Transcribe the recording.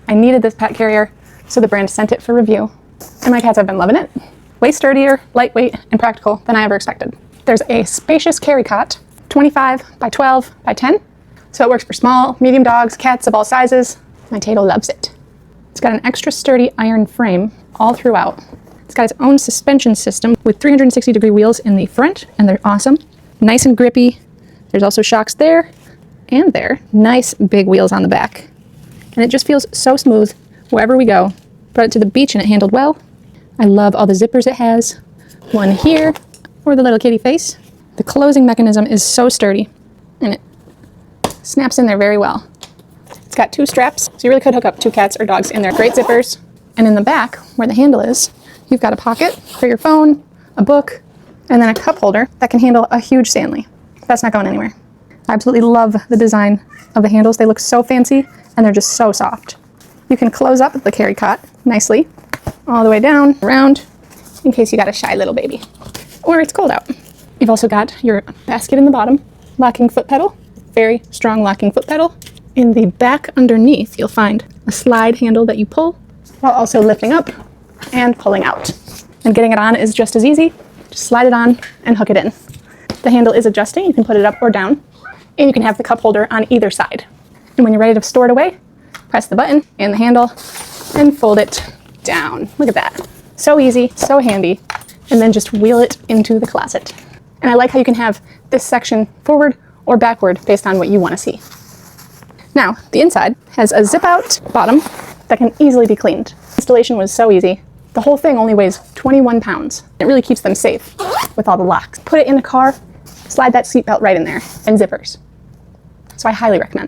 I needed this pet carrier, so the brand sent it for review. And my cats have been loving it. Way sturdier, lightweight, and practical than I ever expected. There's a spacious carry cot, 25 by 12 by 10. So it works for small, medium dogs, cats of all sizes. My Tato loves it. It's got an extra sturdy iron frame all throughout. It's got its own suspension system with 360-degree wheels in the front, and they're awesome. Nice and grippy. There's also shocks there and there. Nice big wheels on the back. And it just feels so smooth wherever we go. Brought it to the beach and it handled well. I love all the zippers it has. One here for the little kitty face. The closing mechanism is so sturdy and it snaps in there very well. It's got 2 straps, so you really could hook up 2 cats or dogs in there. Great zippers. And in the back, where the handle is, you've got a pocket for your phone, a book, and then a cup holder that can handle a huge Stanley. That's not going anywhere. I absolutely love the design of the handles. They look so fancy and they're just so soft. You can close up the carry cot nicely, all the way down, around, in case you got a shy little baby. Or it's cold out. You've also got your basket in the bottom, locking foot pedal, very strong locking foot pedal. In the back underneath, you'll find a slide handle that you pull while also lifting up and pulling out. And getting it on is just as easy. Just slide it on and hook it in. The handle is adjusting. You can put it up or down. And you can have the cup holder on either side. And when you're ready to store it away, press the button and the handle and fold it down. Look at that. So easy, so handy. And then just wheel it into the closet. And I like how you can have this section forward or backward based on what you want to see. Now, the inside has a zip out bottom that can easily be cleaned. Installation was so easy. The whole thing only weighs 21 pounds. It really keeps them safe with all the locks. Put it in the car, slide that seatbelt right in there, and zippers. So I highly recommend.